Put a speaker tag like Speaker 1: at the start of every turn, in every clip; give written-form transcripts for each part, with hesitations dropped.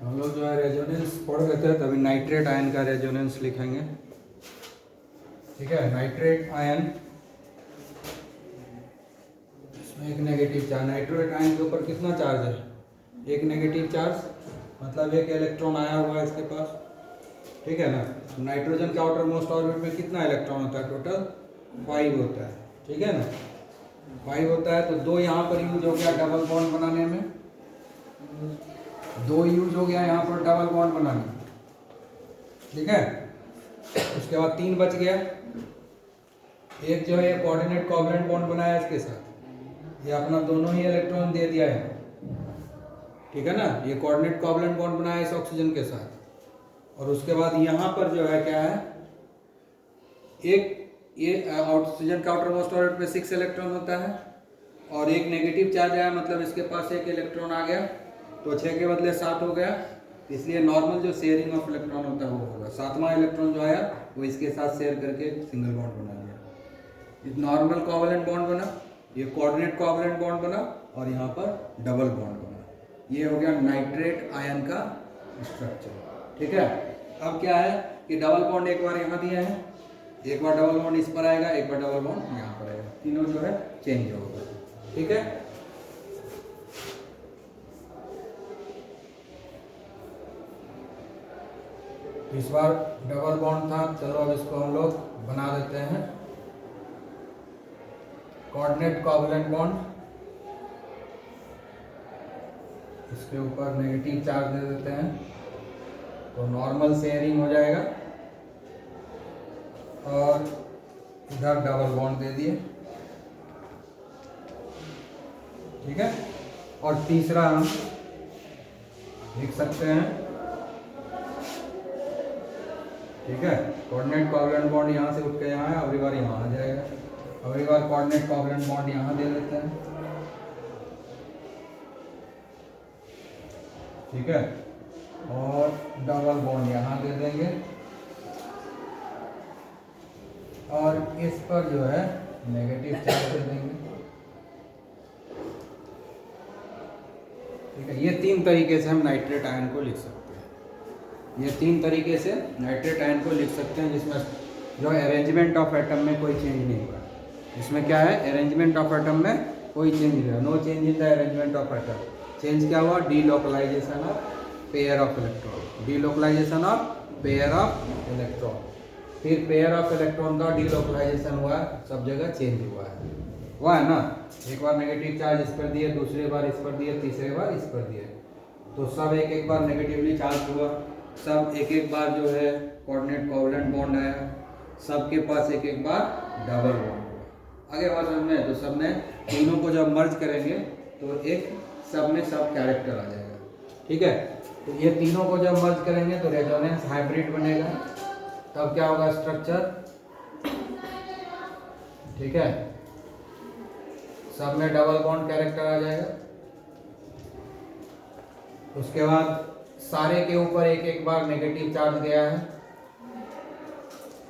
Speaker 1: हम लोग जो है रेजोनेंस पढ़ रहे थे, तभी नाइट्रेट आयन का रेजोनेंस लिखेंगे। ठीक है, नाइट्रेट आयन, इसमें एक नेगेटिव चार्ज, नाइट्रेट आयन के ऊपर कितना चार्ज है? एक नेगेटिव चार्ज, मतलब एक इलेक्ट्रॉन आया हुआ है इसके पास। ठीक है ना। नाइट्रोजन के आउटर मोस्ट ऑर्बिट में कितना इलेक्ट्रॉन होता है? टोटल 5 होता है। ठीक है ना, 5 होता है। तो 2 यहाँ पर यूज हो गया डबल बॉन्ड बनाने में, 2 यूज हो गया यहाँ पर डबल बॉन्ड बनाने में। ठीक है, उसके बाद 3 बच गया। एक जो है कोऑर्डिनेट कोवलेंट बॉन्ड बनाया इसके साथ, ये अपना दोनों ही इलेक्ट्रॉन दे दिया है। ठीक है ना, ये कोऑर्डिनेट कोवलेंट बॉन्ड बनाया इस ऑक्सीजन के साथ। और उसके बाद यहाँ पर जो है क्या है, एक ये ऑक्सीजन का आउटर मोस्ट ऑर्बिट में 6 इलेक्ट्रॉन होता है और एक नेगेटिव चार्ज आया, मतलब इसके पास एक इलेक्ट्रॉन आ गया, तो 6 के बदले 7 हो गया। इसलिए नॉर्मल जो शेयरिंग ऑफ इलेक्ट्रॉन होता है वो होगा। 7वां इलेक्ट्रॉन जो आया वो इसके साथ शेयर करके सिंगल बॉन्ड बना लिया। ये नॉर्मल कोवलेंट बॉन्ड बना, ये कोऑर्डिनेट कोवलेंट बॉन्ड बना और यहाँ पर डबल बॉन्ड बना। ये हो गया नाइट्रेट आयन का स्ट्रक्चर। ठीक है, अब क्या है कि डबल बॉन्ड एक बार यहाँ दिया है, एक बार डबल बॉन्ड इस पर आएगा, एक बार डबल बॉन्ड यहाँ पर आएगा, तीनों जो है चेंज होगा। ठीक है, इस बार डबल बॉन्ड था, चलो अब इसको हम लोग बना देते हैं कोऑर्डिनेट कोवलेंट बॉन्ड। इसके ऊपर नेगेटिव चार्ज दे देते हैं तो नॉर्मल शेयरिंग हो जाएगा, और इधर डबल बॉन्ड दे दिए। ठीक है, और तीसरा हम लिख सकते हैं। ठीक है, कोऑर्डिनेट कोवलेंट बॉन्ड यहाँ से उठ के यहाँ है, अगली बार यहाँ आ जाएगा, अगली बार कोऑर्डिनेट कोवलेंट बॉन्ड यहाँ दे देते हैं। ठीक है, और डबल बॉन्ड यहाँ दे देंगे, और इस पर जो है नेगेटिव चार्ज दे देंगे। ठीक है, ये 3 तरीके से हम नाइट्रेट आयन को लिख सकते हैं। ये 3 तरीके से नाइट्रेट आयन को लिख सकते हैं, जिसमें जो अरेंजमेंट ऑफ एटम में कोई चेंज नहीं हुआ। इसमें क्या है, अरेंजमेंट ऑफ एटम में कोई चेंज नहीं हुआ, no change in the arrangement of atom. Change क्या हुआ? Delocalisation of pair of electron, delocalisation of pair of electron. फिर पेयर ऑफ इलेक्ट्रॉन का डीलोकलाइजेशन हुआ, सब जगह चेंज हुआ है ना। एक बार नेगेटिव चार्ज इस पर दिए, दूसरी बार इस पर दिए, तीसरी बार इस पर दिए, तो सब एक एक बार नेगेटिवली चार्ज हुआ, सब एक एक बार जो है कोऑर्डिनेट कोवलेंट बॉन्ड आया, सबके पास एक एक बार डबल बॉन्ड हुआ। आगे बात समझ में, तो सब ने तीनों को जब मर्ज करेंगे तो एक सब में सब कैरेक्टर आ जाएगा। ठीक है, तो ये तीनों को जब मर्ज करेंगे तो रेजोनेंस हाइब्रिड बनेगा। तब क्या होगा स्ट्रक्चर? ठीक है, सब में डबल बॉन्ड कैरेक्टर आ जाएगा। उसके बाद सारे के ऊपर एक एक बार नेगेटिव चार्ज गया है,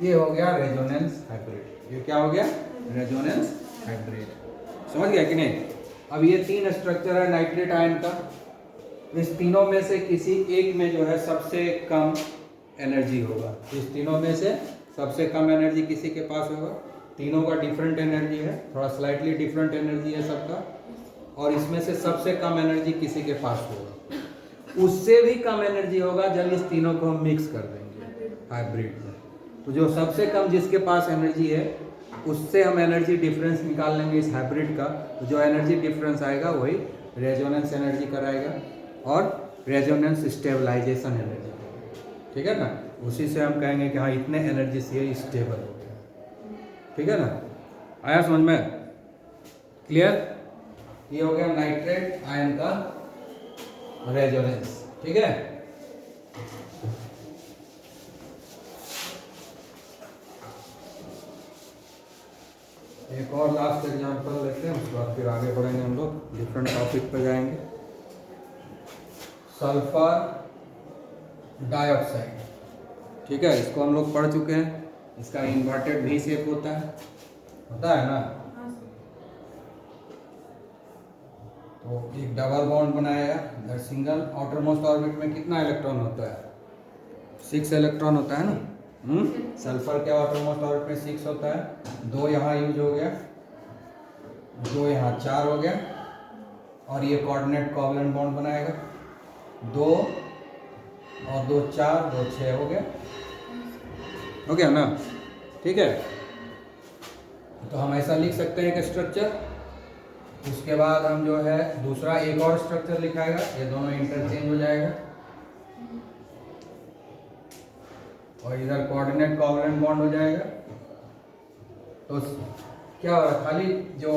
Speaker 1: ये हो गया रेजोनेंस हाइब्रिड। ये क्या हो गया? Resonance hybrid. समझ गया कि नहीं? अब ये 3 स्ट्रक्चर है नाइट्रेट आयन का। इस तीनों में से किसी एक में जो है सबसे कम एनर्जी होगा। इस तीनों में से सबसे कम एनर्जी किसी के पास होगा। तीनों का डिफरेंट एनर्जी है, थोड़ा स्लाइटली डिफरेंट एनर्जी है सबका, और इसमें से सबसे कम एनर्जी किसी के पास होगा। उससे भी कम एनर्जी होगा जब इस तीनों को हम मिक्स कर देंगे हाइब्रिड में। तो जो सबसे कम जिसके पास एनर्जी है उससे हम एनर्जी डिफरेंस निकाल लेंगे इस हाइब्रिड का, तो जो एनर्जी डिफरेंस आएगा वही रेजोनेंस एनर्जी कराएगा और रेजोनेंस स्टेबलाइजेशन एनर्जी। ठीक है ना, उसी से हम कहेंगे कि हाँ इतने एनर्जी से ये स्टेबल हो गया। ठीक है ना, आया समझ में? क्लियर? ये हो गया नाइट्रेट आयन का रेजोनेंस। ठीक है, एक और लास्ट एग्जांपल लेते हैं, उसके बाद फिर आगे बढ़ेंगे हम लोग, डिफरेंट टॉपिक पर जाएंगे। Sulphur dioxide. ठीक है, इसको हम लोग पढ़ चुके हैं। इसका इन्वर्टेड भी शेप होता है ना। तो एक डबल बॉन्ड बनाएगा। That single outer most orbit में कितना इलेक्ट्रॉन होता है? 6 इलेक्ट्रॉन होता है ना। सल्फर के आउटर मोस्ट ऑर्बिट में 6 होता है। 2 यहाँ यूज हो गया, 2 यहाँ 4 हो गया, और ये कोऑर्डिनेट कोवलेंट बॉन्ड बनाएगा। 2 और 2 4, 2 6 हो गया ना। ठीक है, तो हम ऐसा लिख सकते हैं कि स्ट्रक्चर। उसके बाद हम जो है दूसरा एक और स्ट्रक्चर लिखाएगा, ये दोनों इंटरचेंज हो जाएगा, और इधर कोऑर्डिनेट कोवलेंट बॉन्ड हो जाएगा। तो क्या हो रहा है, खाली जो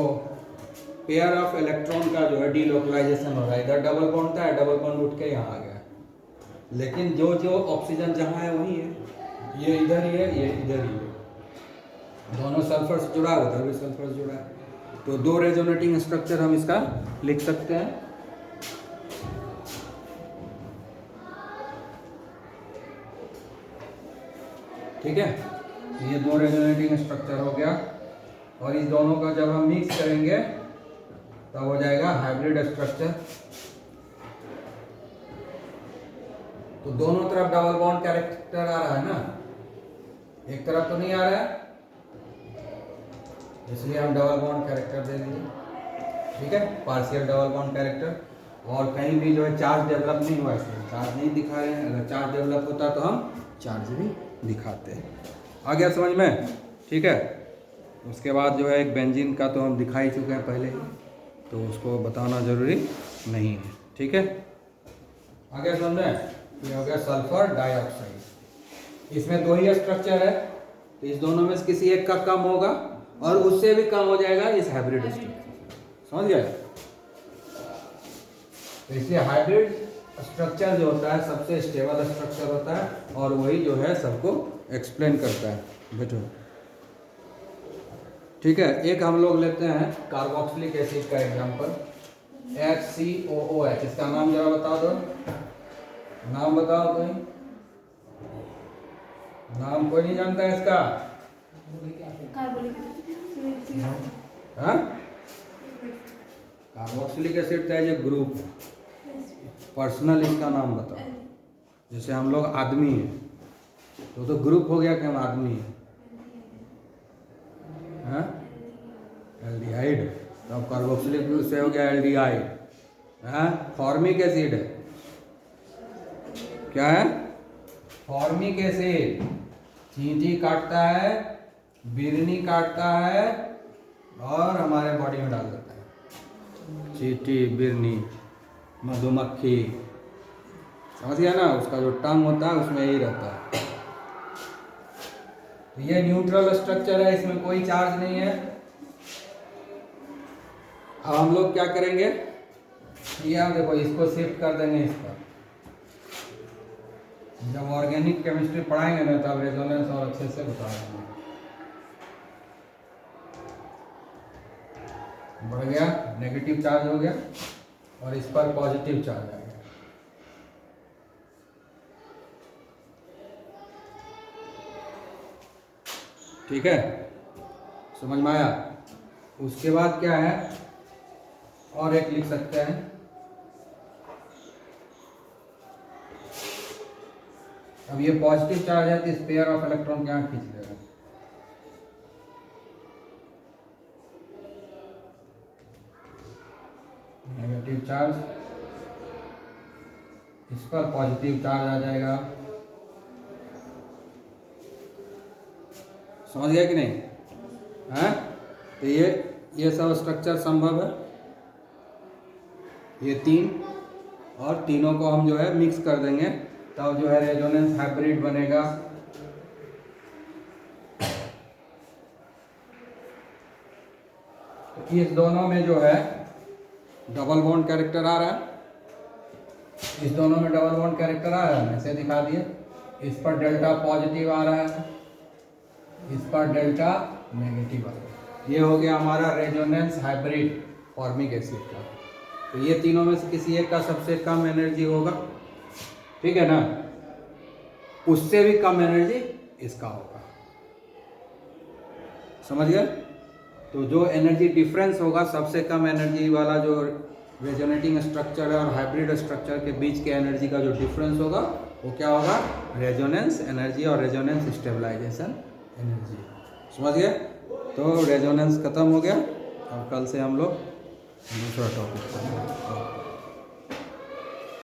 Speaker 1: पेयर ऑफ इलेक्ट्रॉन का जो है डीलोकलाइजेशन हो रहा है। इधर डबल बॉन्ड था, डबल बॉन्ड उठ के यहाँ आ गया, लेकिन जो जो ऑक्सीजन जहाँ है वही है। ये इधर ही है, ये इधर ही है, दोनों सल्फर से जुड़ा है, उधर भी सल्फर से जुड़ा है। तो 2 रेजोनेटिंग स्ट्रक्चर हम इसका लिख सकते हैं। ठीक है, ये 2 रेजोनेटिंग स्ट्रक्चर हो गया, और इस दोनों का जब हम मिक्स करेंगे तब हो जाएगा हाइब्रिड स्ट्रक्चर। तो दोनों तरफ डबल बॉन्ड कैरेक्टर आ रहा है ना, एक तरफ तो नहीं आ रहा है, इसलिए हम डबल बॉन्ड कैरेक्टर दे दिए। ठीक है, पार्शियल डबल बॉन्ड कैरेक्टर। और कहीं भी जो है चार्ज डेवलप नहीं हुआ, इसलिए चार्ज नहीं दिखा रहे हैं। अगर चार्ज डेवलप होता तो हम चार्ज भी दिखाते हैं। आ गया समझ में? ठीक है, उसके बाद जो है एक बेंजीन का तो हम दिखा ही चुके हैं पहले ही, तो उसको बताना जरूरी नहीं है। ठीक है, आ गया समझ में? ये हो गया सल्फर डाइऑक्साइड। इसमें 2 ही स्ट्रक्चर है, तो इस दोनों में से किसी एक का कम होगा, और उससे भी कम हो जाएगा इस हाइब्रिड स्ट्रक्चर। समझ गए? तो इसलिए हाइब्रिड स्ट्रक्चर जो होता है सबसे स्टेबल स्ट्रक्चर होता है, और वही जो है सबको एक्सप्लेन करता है। बेटो ठीक है, एक हम लोग लेते हैं कार्बोक्सिलिक एसिड का एग्जांपल, HCOOH। इसका नाम जरा बता दो, नाम बताओ कोई। नाम कोई नहीं जानता है इसका? हाँ, कार्बोक्सिलिक एसिड का जो ग्रुप, पर्सनल इसका नाम बताओ। जैसे हम लोग आदमी हैं, तो ग्रुप हो गया कि हम आदमी हैं। हाँ, एल्डिहाइड, तो अब कार्बोक्सिलिक ग्रुप से हो गया एल्डिहाइड। हाँ, फॉर्मिक एसिड है, क्या है? Formic acid. चींटी काटता है, बिरनी काटता है, और हमारे बॉडी में डाल देता है। चींटी, बिरनी, मधुमक्खी, समझ गया ना? उसका जो टंग होता है उसमें यही रहता है। तो ये न्यूट्रल स्ट्रक्चर है, इसमें कोई चार्ज नहीं है। अब हम लोग क्या करेंगे, ये आप देखो, इसको शिफ्ट कर देंगे इस पर। जब ऑर्गेनिक केमिस्ट्री पढ़ाएंगे ना तब रेजोनेंस और अच्छे से बता देंगे। बढ़ गया, नेगेटिव चार्ज हो गया, और इस पर पॉजिटिव चार्ज आ गया। ठीक है, समझ में आया? उसके बाद क्या है, और एक लिख सकते हैं, अब ये पॉजिटिव चार्ज है तो इस पेयर ऑफ इलेक्ट्रॉन क्या खींच लेगा। नेगेटिव चार्ज, इस पर पॉजिटिव चार्ज आ जाएगा। समझ गया कि नहीं? हैं? तो ये सब स्ट्रक्चर संभव है, ये 3, और तीनों को हम जो है मिक्स कर देंगे, तब जो है रेजोनेंस हाइब्रिड बनेगा। तो इस दोनों में जो है डबल बॉन्ड कैरेक्टर आ रहा है, इस दोनों में डबल बॉन्ड कैरेक्टर आ रहा है, ऐसे दिखा दिए। इस पर डेल्टा पॉजिटिव आ रहा है, इस पर डेल्टा नेगेटिव आ रहा है। ये हो गया हमारा रेजोनेंस हाइब्रिड फॉर्मिक एसिड का। तो ये तीनों में से किसी एक का सबसे कम एनर्जी होगा, ठीक है ना? उससे भी कम एनर्जी इसका होगा। समझ गए? तो जो एनर्जी डिफरेंस होगा, सबसे कम एनर्जी वाला जो रेजोनेटिंग स्ट्रक्चर और हाइब्रिड स्ट्रक्चर के बीच के एनर्जी का जो डिफरेंस होगा वो क्या होगा, रेजोनेंस एनर्जी और रेजोनेंस स्टेबलाइजेशन एनर्जी। समझ गए? तो रेजोनेंस खत्म हो गया। अब कल से हम लोग दूसरा टॉपिक पढ़ेंगे।